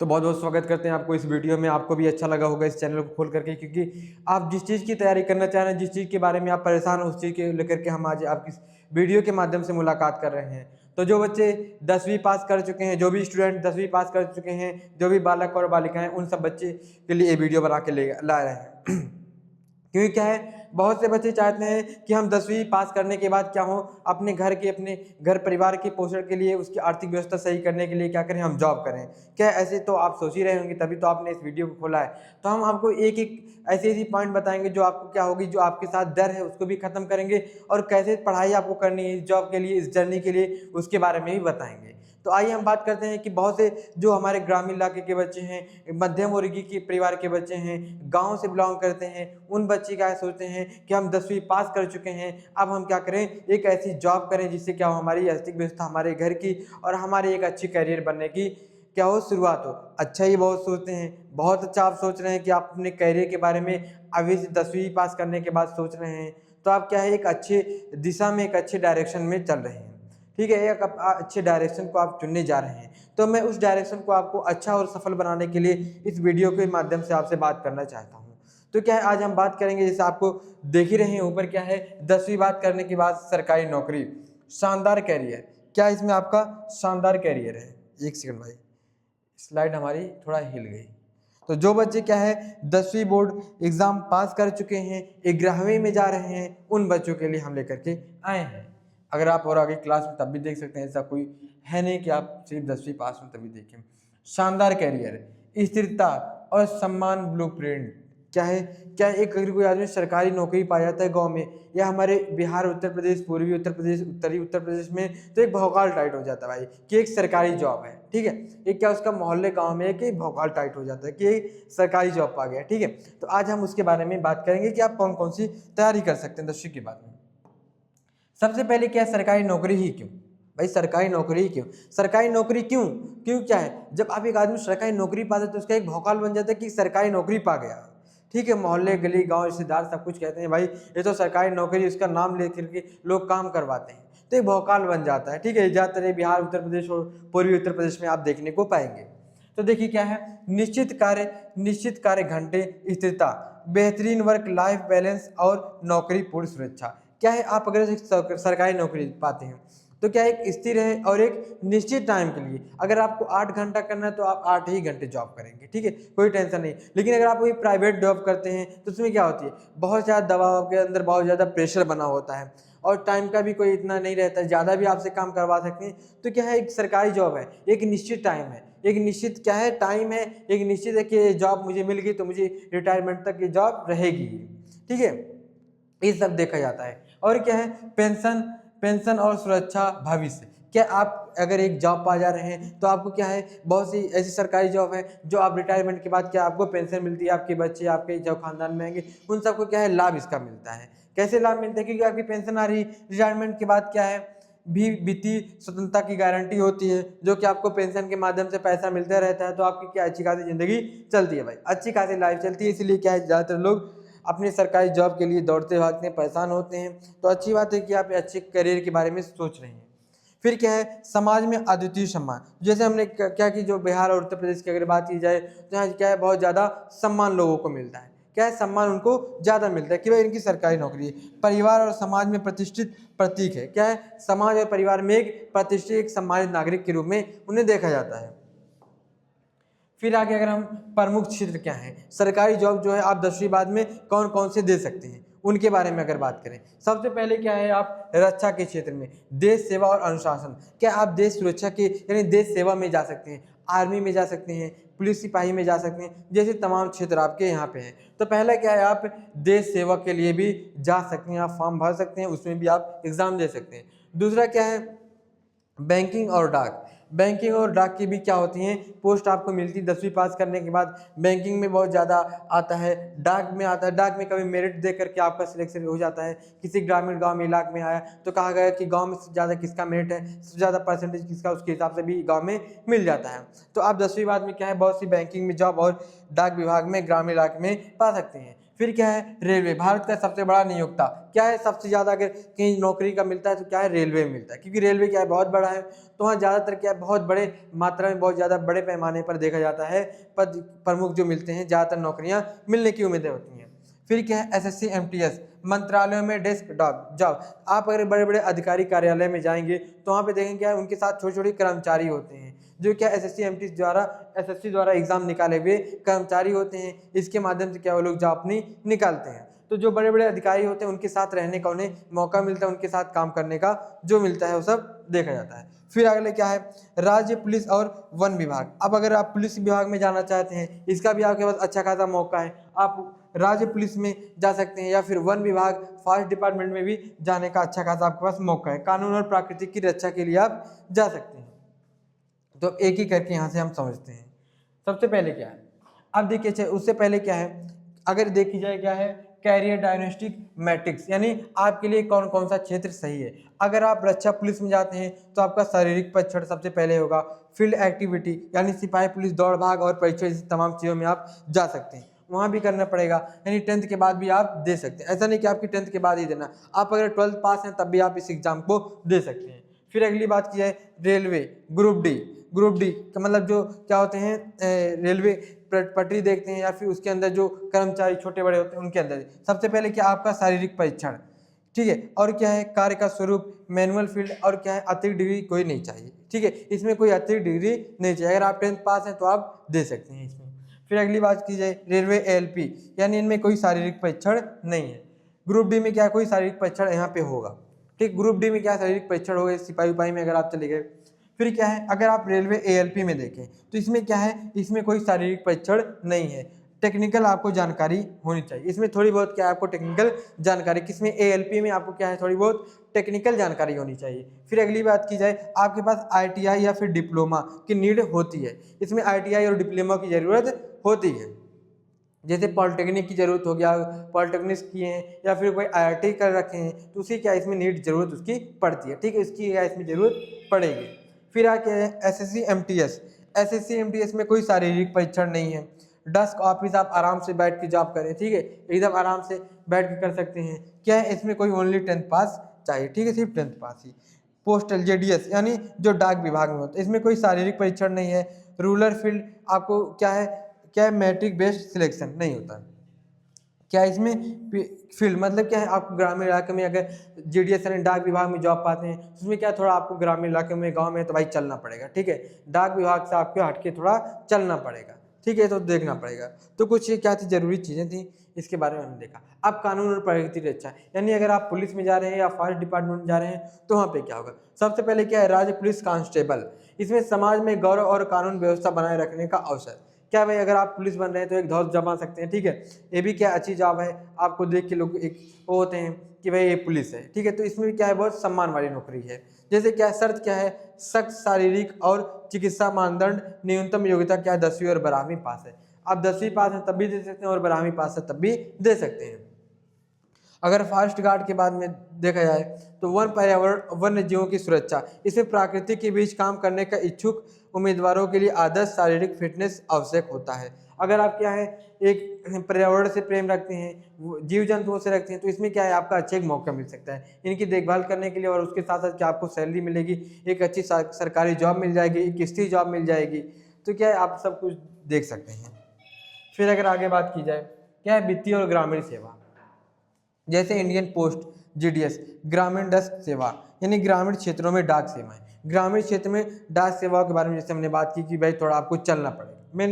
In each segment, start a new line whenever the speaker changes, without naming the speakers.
तो बहुत बहुत स्वागत करते हैं आपको इस वीडियो में। आपको भी अच्छा लगा होगा इस चैनल को खोल करके, क्योंकि आप जिस चीज़ की तैयारी करना चाह रहे हैं, जिस चीज़ के बारे में आप परेशान हो, उस चीज़ के लेकर के हम आज आपकी वीडियो के माध्यम से मुलाकात कर रहे हैं। तो जो बच्चे 10वीं पास कर चुके हैं, जो भी स्टूडेंट 10वीं पास कर चुके हैं, जो भी बालक और बालिकाएं, उन सब बच्चे के लिए ये वीडियो बना के ला रहे हैं। क्योंकि क्या है, बहुत से बच्चे चाहते हैं कि हम 10वीं पास करने के बाद क्या हो, अपने घर परिवार के पोषण के लिए, उसकी आर्थिक व्यवस्था सही करने के लिए क्या करें, हम जॉब करें। क्या ऐसे तो आप सोच ही रहे होंगे, तभी तो आपने इस वीडियो को खोला है। तो हम आपको एक एक ऐसे ऐसी पॉइंट बताएंगे जो आपको क्या होगी, जो आपके साथ डर है उसको भी खत्म करेंगे, और कैसे पढ़ाई आपको करनी है इस जॉब के लिए, इस जर्नी के लिए, उसके बारे में भी बताएंगे। तो आइए हम बात करते हैं कि बहुत से जो हमारे ग्रामीण इलाके के बच्चे हैं, मध्यम वर्गीय के परिवार के बच्चे हैं, गांव से बिलोंग करते हैं, उन बच्चे क्या सोचते हैं कि हम 10वीं पास कर चुके हैं, अब हम क्या करें, एक ऐसी जॉब करें जिससे क्या हो, हमारी आर्थिक व्यवस्था, हमारे घर की और हमारे एक अच्छी करियर बनने की क्या हो, शुरुआत हो। अच्छा ही बहुत सोचते हैं, बहुत अच्छा आप सोच रहे हैं कि आप अपने करियर के बारे में अभी से 10वीं पास करने के बाद सोच रहे हैं, तो आप क्या है, एक अच्छे दिशा में, एक अच्छे डायरेक्शन में चल रहे हैं। ठीक है, एक अच्छे डायरेक्शन को आप चुनने जा रहे हैं। तो मैं उस डायरेक्शन को आपको अच्छा और सफल बनाने के लिए इस वीडियो के माध्यम से आपसे बात करना चाहता हूँ। तो क्या है, आज हम बात करेंगे, जैसे आपको देख ही रहे हैं ऊपर, क्या है, 10वीं बात करने के बाद सरकारी नौकरी, शानदार कैरियर। क्या इसमें आपका शानदार कैरियर है? एक सेकंड भाई, स्लाइड हमारी थोड़ा हिल गई। तो जो बच्चे क्या है 10वीं बोर्ड एग्जाम पास कर चुके हैं, 11वीं में जा रहे हैं, उन बच्चों के लिए हम लेकर के आए हैं। अगर आप और आगे क्लास में तब भी देख सकते हैं, ऐसा कोई है नहीं कि आप सिर्फ 10वीं पास में तभी देखें। शानदार कैरियर, स्थिरता और सम्मान ब्लूप्रिंट। क्या है, क्या एक अगर कोई आदमी सरकारी नौकरी पा जाता है गांव में, या हमारे बिहार, उत्तर प्रदेश, पूर्वी उत्तर प्रदेश, उत्तरी उत्तर प्रदेश में, तो एक भौकाल टाइट हो जाता है भाई कि एक सरकारी जॉब है। ठीक है, एक क्या उसका मोहल्ले गांव में एक भौकाल टाइट हो जाता है कि एक सरकारी जॉब पा गया। ठीक है, तो आज हम उसके बारे में बात करेंगे कि आप कौन कौन सी तैयारी कर सकते हैं 10वीं के बाद में। सबसे पहले क्या है, सरकारी नौकरी ही क्यों भाई, सरकारी नौकरी ही क्यों, सरकारी नौकरी क्यों क्यों क्या है, जब आप एक आदमी सरकारी नौकरी पाता है तो उसका एक भौकाल बन जाता है कि सरकारी नौकरी पा गया। ठीक है, मोहल्ले, गली, गांव, रिश्तेदार सब कुछ कहते हैं भाई ये तो सरकारी नौकरी, उसका नाम लेकर के लोग काम करवाते हैं, तो एक भौकाल बन जाता है। ठीक है, ज़्यादातर बिहार, उत्तर प्रदेश और पूर्वी उत्तर प्रदेश में आप देखने को पाएंगे। तो देखिए क्या है, निश्चित कार्य घंटे, स्थिरता, बेहतरीन वर्क लाइफ बैलेंस और नौकरी पूर्ण सुरक्षा। क्या है, आप अगर एक सरकारी नौकरी पाते हैं तो क्या एक स्थिर है और एक निश्चित टाइम के लिए, अगर आपको 8 घंटा करना है तो आप 8 ही घंटे जॉब करेंगे। ठीक है, कोई टेंशन नहीं। लेकिन अगर आप कोई प्राइवेट जॉब करते हैं तो उसमें क्या होती है, बहुत ज़्यादा दबाव, आपके अंदर बहुत ज़्यादा प्रेशर बना होता है, और टाइम का भी कोई इतना नहीं रहता है, ज़्यादा भी आपसे काम करवा सकते हैं। तो क्या है, एक सरकारी जॉब है, एक निश्चित टाइम है, एक निश्चित क्या है टाइम है, एक निश्चित है कि जॉब मुझे मिल गई तो मुझे रिटायरमेंट तक ये जॉब रहेगी। ठीक है, ये सब देखा जाता है। और क्या है, पेंशन पेंशन और सुरक्षा भविष्य। क्या आप अगर एक जॉब पा जा रहे हैं तो आपको क्या है, बहुत सी ऐसी सरकारी जॉब है जो आप रिटायरमेंट के बाद क्या आपको पेंशन मिलती है, आपके बच्चे, आपके जो खानदान में आएंगे उन सबको क्या है, लाभ इसका मिलता है। कैसे लाभ मिलता है, क्योंकि आपकी पेंशन आ रही, रिटायरमेंट के बाद क्या है, भी वित्तीय स्वतंत्रता की गारंटी होती है, जो कि आपको पेंशन के माध्यम से पैसा मिलता रहता है, तो आपकी क्या अच्छी खासी जिंदगी चलती है भाई, अच्छी खासी लाइफ चलती है। इसलिए क्या है, ज़्यादातर लोग अपनी सरकारी जॉब के लिए दौड़ते भागते हैं, परेशान होते हैं। तो अच्छी बात है कि आप अच्छे करियर के बारे में सोच रहे हैं। फिर क्या है, समाज में अद्वितीय सम्मान। जैसे हमने क्या कि जो बिहार और उत्तर प्रदेश की अगर बात की जाए तो यहाँ क्या है, बहुत ज़्यादा सम्मान लोगों को मिलता है। क्या है, सम्मान उनको ज़्यादा मिलता है कि भाई इनकी सरकारी नौकरी है। परिवार और समाज में प्रतिष्ठित प्रतीक है। क्या है, समाज और परिवार में एक प्रतिष्ठित, एक सम्मानित नागरिक के रूप में उन्हें देखा जाता है। फिर आगे अगर हम प्रमुख क्षेत्र क्या है, सरकारी जॉब जो है आप 10वीं बाद में कौन कौन से दे सकते हैं उनके बारे में अगर बात करें, सबसे पहले क्या है, आप रक्षा के क्षेत्र में देश सेवा और अनुशासन। क्या आप देश सुरक्षा के यानी देश सेवा में जा सकते हैं, आर्मी में जा सकते हैं, पुलिस सिपाही में जा सकते हैं, जैसे तमाम क्षेत्र आपके यहाँ पे हैं। तो पहला क्या है, आप देश सेवा के लिए भी जा सकते हैं, आप फॉर्म भर सकते हैं, उसमें भी आप एग्जाम दे सकते हैं। दूसरा क्या है, बैंकिंग और डाक। बैंकिंग और डाक की भी क्या होती हैं, पोस्ट आपको मिलती है 10वीं पास करने के बाद। बैंकिंग में बहुत ज़्यादा आता है, डाक में आता है, डाक में कभी मेरिट दे करके आपका सिलेक्शन हो जाता है। किसी ग्रामीण गांव में इलाके में आया तो कहा गया कि गांव में सबसे ज़्यादा किसका मेरिट है, सबसे ज़्यादा परसेंटेज किसका, उसके हिसाब से भी गाँव में मिल जाता है। तो आप 10वीं बाद में क्या है, बहुत सी बैंकिंग में जॉब और डाक विभाग में ग्रामीण इलाके में पा सकते हैं। फिर क्या है, रेलवे, भारत का सबसे बड़ा नियोक्ता। क्या है, सबसे ज़्यादा अगर कहीं नौकरी का मिलता है तो क्या है, रेलवे में मिलता है, क्योंकि रेलवे क्या है, बहुत बड़ा है, तो वहाँ ज़्यादातर क्या है, बहुत बड़े मात्रा में, बहुत ज़्यादा बड़े पैमाने पर देखा जाता है, पद प्रमुख जो मिलते हैं, ज़्यादातर नौकरियाँ मिलने की उम्मीदें होती हैं। फिर क्या है, एसएससी एमटीएस, मंत्रालयों में डेस्क जॉब। आप अगर बड़े बड़े अधिकारी कार्यालय में जाएंगे तो वहाँ पे देखेंगे क्या है, उनके साथ छोटे छोटे कर्मचारी होते हैं, जो क्या एसएससी द्वारा एग्जाम निकाले हुए कर्मचारी होते हैं। इसके माध्यम से क्या वो लोग जॉब अपनी निकालते हैं। तो जो बड़े बड़े अधिकारी होते हैं उनके साथ रहने का उन्हें मौका मिलता है, उनके साथ काम करने का जो मिलता है वो सब देखा जाता है। फिर अगले क्या है, राज्य पुलिस और वन विभाग। अब अगर आप पुलिस विभाग में जाना चाहते हैं, इसका भी आपके पास अच्छा खासा मौका है, आप राज्य पुलिस में जा सकते हैं, या फिर वन विभाग फॉरेस्ट डिपार्टमेंट में भी जाने का अच्छा खासा आपके पास मौका है। कानून और प्राकृतिक की रक्षा के लिए आप जा सकते हैं। तो एक ही करके यहाँ से हम समझते हैं। सबसे पहले क्या है, अब देखिए, उससे पहले क्या है, अगर देखी जाए क्या है, कैरियर डायग्नोस्टिक मैट्रिक्स, यानी आपके लिए कौन कौन सा क्षेत्र सही है। अगर आप रक्षा पुलिस में जाते हैं तो आपका शारीरिक परीक्षण सबसे पहले होगा। फील्ड एक्टिविटी यानी सिपाही पुलिस, दौड़ भाग और परीक्षा, जैसी तमाम चीज़ों में आप जा सकते हैं, वहाँ भी करना पड़ेगा, यानी 10th के बाद भी आप दे सकते हैं। ऐसा नहीं कि आपकी 10th के बाद ही देना, आप अगर 12th पास हैं तब भी आप इस एग्जाम को दे सकते हैं। फिर अगली बात की जाए, रेलवे ग्रुप डी का मतलब जो क्या होते हैं, रेलवे पटरी देखते हैं, या फिर उसके अंदर जो कर्मचारी छोटे बड़े होते हैं उनके अंदर। सबसे पहले क्या, आपका शारीरिक परीक्षण, ठीक है, और क्या है, कार्य का स्वरूप, मैनुअल फील्ड, और क्या है, अतिरिक्त डिग्री कोई नहीं चाहिए, ठीक है, इसमें कोई अतिरिक्त डिग्री नहीं चाहिए। अगर आप 10th पास हैं तो आप दे सकते हैं इसमें। फिर अगली बात की जाए, रेलवे एएलपी, यानी इनमें कोई शारीरिक परीक्षण नहीं है। ग्रुप डी में क्या, कोई शारीरिक परीक्षण यहाँ पे होगा, ठीक, ग्रुप डी में क्या शारीरिक परीक्षण होगा, सिपाही उपाही में अगर आप चले गए। फिर क्या है, अगर आप रेलवे एएलपी में देखें तो इसमें क्या है, इसमें कोई शारीरिक परीक्षण नहीं है। टेक्निकल आपको जानकारी होनी चाहिए, इसमें थोड़ी बहुत क्या है, आपको टेक्निकल जानकारी, किसमें, एएलपी में आपको क्या है, थोड़ी बहुत टेक्निकल जानकारी होनी चाहिए। फिर अगली बात की जाए, आपके पास आईटीआई या फिर डिप्लोमा की नीड होती है, इसमें आईटीआई और डिप्लोमा की ज़रूरत होती है। जैसे पॉलिटेक्निक की ज़रूरत हो गया, पॉलिटेक्निक किए हैं या फिर कोई आईआईटी कर रखे हैं तो उसी क्या इसमें नीड ज़रूरत उसकी पड़ती है, ठीक है, इसकी क्या इसमें ज़रूरत पड़ेगी। फिर आके एसएससी एमटीएस में कोई शारीरिक परीक्षण नहीं है। डेस्क ऑफिस, आप आराम से बैठ के जॉब करें, ठीक है, एकदम आराम से बैठ के कर सकते हैं। क्या है, इसमें कोई ओनली 10th पास चाहिए, ठीक है, सिर्फ 10th पास ही। पोस्टल जेडीएस यानी जो डाक विभाग में होता है, इसमें कोई शारीरिक परीक्षण नहीं है। रूरल फील्ड, आपको क्या है मैट्रिक बेस्ड सिलेक्शन नहीं होता। क्या इसमें फील्ड मतलब क्या है, आप ग्रामीण इलाके में अगर जेडीएस यानी डाक विभाग में जॉब पाते हैं तो उसमें क्या थोड़ा आपको ग्रामीण इलाके में, गांव में तो भाई चलना पड़ेगा, ठीक है, डाक विभाग से आपको हटके थोड़ा चलना पड़ेगा, ठीक है, तो देखना पड़ेगा। तो कुछ ये क्या थी, जरूरी चीज़ें थी, इसके बारे में हमने देखा। अब कानून और प्रगति रक्षा, यानी अगर आप पुलिस में जा रहे हैं या फॉरेस्ट डिपार्टमेंट में जा रहे हैं तो वहाँ पे क्या होगा। सबसे पहले क्या है, राज्य पुलिस कांस्टेबल, इसमें समाज में गौरव और कानून व्यवस्था बनाए रखने का अवसर। क्या भाई, अगर आप पुलिस बन रहे हैं तो एक धौस जमा सकते हैं, ठीक है, ये भी क्या अच्छी जॉब है, आपको देख के लोग एक वो होते हैं कि भाई ये पुलिस है, ठीक है, तो इसमें भी क्या है, बहुत सम्मान वाली नौकरी है। जैसे क्या शर्त क्या है, सख्त शारीरिक और चिकित्सा मानदंड, न्यूनतम योग्यता क्या है, 10वीं और 12वीं पास है। आप 10वीं पास हैं तब भी दे सकते हैं और 12वीं पास है तब भी दे सकते हैं। अगर फॉरेस्ट गार्ड के बाद में देखा जाए तो वन पर्यावरण, वन्य जीवों की सुरक्षा, इसमें प्रकृति के बीच काम करने का इच्छुक उम्मीदवारों के लिए आदर्श शारीरिक फिटनेस आवश्यक होता है। अगर आप क्या है, एक पर्यावरण से प्रेम रखते हैं, जीव जंतुओं से रखते हैं, तो इसमें क्या है, आपका अच्छा एक मौका मिल सकता है इनकी देखभाल करने के लिए, और उसके साथ साथ क्या आपको सैलरी मिलेगी, एक अच्छी सरकारी जॉब मिल जाएगी, एक किस्ती जॉब मिल जाएगी, तो क्या है, आप सब कुछ देख सकते हैं। फिर अगर आगे बात की जाए, क्या है, वित्तीय और ग्रामीण सेवा, जैसे इंडियन पोस्ट, जीडीएस, ग्रामीण डाक सेवा, यानी ग्रामीण क्षेत्रों में डाक सेवाएं। ग्रामीण क्षेत्र में डाक सेवाओं के बारे में जैसे हमने बात की कि भाई थोड़ा आपको चलना पड़ेगा। मेन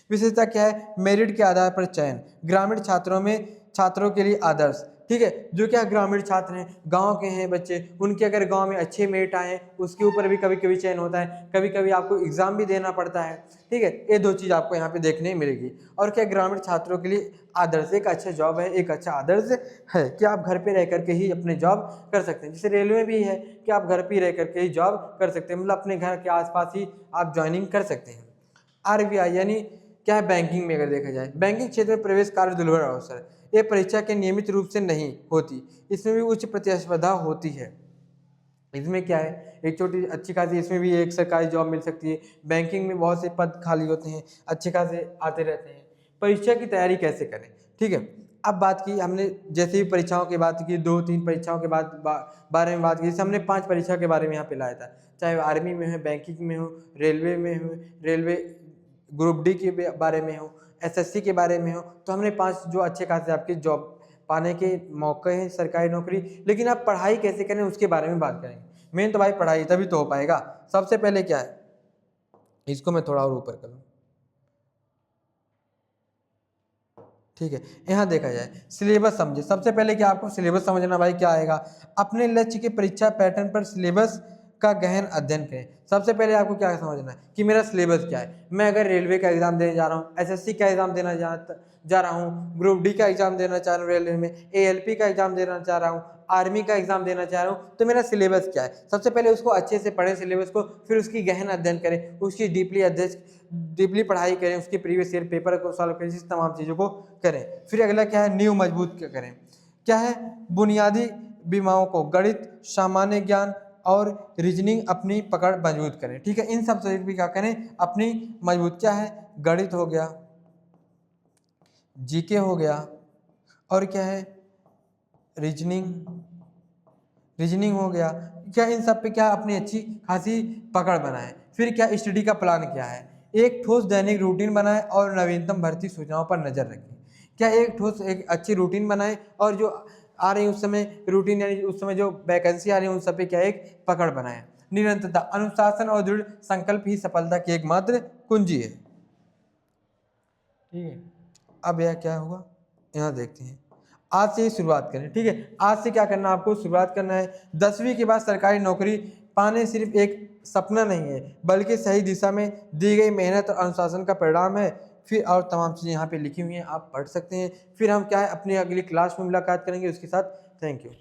विशेषता क्या है, मेरिट के आधार पर चयन, ग्रामीण छात्रों के लिए आदर्श, ठीक है, जो क्या ग्रामीण छात्र हैं, गांव के हैं बच्चे, उनके अगर गांव में अच्छे मेरिट आए उसके ऊपर भी कभी कभी चयन होता है, कभी कभी आपको एग्जाम भी देना पड़ता है, ठीक है, ये दो चीज़ आपको यहाँ पे देखने मिलेगी। और क्या ग्रामीण छात्रों के लिए आदर्श, एक अच्छा जॉब है, एक अच्छा आदर्श है कि आप घर पे रह करके ही अपने जॉब कर सकते हैं। जैसे रेलवे भी है कि आप घर पे रह करके ही जॉब कर सकते हैं, मतलब अपने घर के आसपास ही आप ज्वाइनिंग कर सकते हैं। आरबीआई यानी क्या है, बैंकिंग में अगर देखा जाए, बैंकिंग क्षेत्र में प्रवेश कार्य दुर्लभ अवसर, ये परीक्षा के नियमित रूप से नहीं होती, इसमें भी उच्च प्रतिस्पर्धा होती है। इसमें क्या है, एक छोटी अच्छी खासी इसमें भी एक सरकारी जॉब मिल सकती है। बैंकिंग में बहुत से पद खाली होते हैं, अच्छे खासे आते रहते हैं। परीक्षा की तैयारी कैसे करें, ठीक है। अब बात की हमने जैसे भी परीक्षाओं की बात की, 2-3 परीक्षाओं के बारे में बात की, जैसे हमने 5 परीक्षा के बारे में यहाँ पे लाया था, चाहे वो आर्मी में हो, बैंकिंग में हो, रेलवे में हो, रेलवे ग्रुप डी के बारे में हो, एसएससी के बारे में हो, तो हमने 5 जो अच्छे खासे आपके जॉब पाने के मौके हैं सरकारी नौकरी। लेकिन आप पढ़ाई कैसे करें उसके बारे में बात करेंगे। मेन तो भाई पढ़ाई, तभी तो हो पाएगा। सबसे पहले क्या है, इसको मैं थोड़ा और ऊपर कर लूँ, ठीक है। यहाँ देखा जाए सिलेबस समझे, सबसे पहले क्या आपको सिलेबस समझना भाई क्या आएगा। अपने लक्ष्य के परीक्षा पैटर्न पर सिलेबस का गहन अध्ययन करें। सबसे पहले आपको क्या समझना है कि मेरा सिलेबस क्या है। मैं अगर रेलवे का एग्जाम देने जा रहा हूँ, एसएससी का एग्जाम देना जा रहा हूँ, ग्रुप डी का एग्जाम देना चाह रहा हूँ, रेलवे में एएलपी का एग्जाम देना चाह रहा हूँ, आर्मी का एग्जाम देना चाह रहा हूँ, तो मेरा सिलेबस क्या है। सबसे पहले उसको अच्छे से पढ़ें सिलेबस को, फिर उसकी गहन अध्ययन करें, उसकी डीपली पढ़ाई करें, उसके प्रीवियस ईयर पेपर को सॉल्व करें, इस तमाम चीज़ों को करें। फिर अगला क्या है, नींव मजबूत करें। क्या है, बुनियादी विमाओं को, गणित, सामान्य ज्ञान और रीजनिंग अपनी पकड़ मजबूत करें। ठीक है, इन सब से भी क्या करें, अपनी मजबूत, क्या है, गणित हो गया, जीके हो गया, और क्या है, रीजनिंग हो गया। क्या इन सब पे क्या अपनी अच्छी खासी पकड़ बनाएं। फिर क्या, स्टडी का प्लान क्या है, एक ठोस दैनिक रूटीन बनाएं और नवीनतम भर्ती सूचनाओं पर नजर रखें। क्या एक ठोस एक अच्छी रूटीन बनाएं, और जो आ रही उस समय रूटीन, यानी उस समय जो वैकेंसी आ रही है उन सब पे क्या एक पकड़ बनाएं। निरंतरता, अनुशासन और दृढ़ संकल्प ही सफलता की एकमात्र कुंजी है। ठीक है, अब यह क्या होगा, यहाँ देखते हैं। आज से ही शुरुआत करें। ठीक है, आज से क्या करना, आपको शुरुआत करना है। 10वीं के बाद सरकारी नौकरी पाने सिर्फ एक सपना नहीं है, बल्कि सही दिशा में दी गई मेहनत और अनुशासन का परिणाम है। फिर और तमाम चीज़ें यहाँ पे लिखी हुई हैं, आप पढ़ सकते हैं। फिर हम क्या है, अपनी अगली क्लास में मुलाकात करेंगे उसके साथ। Thank you.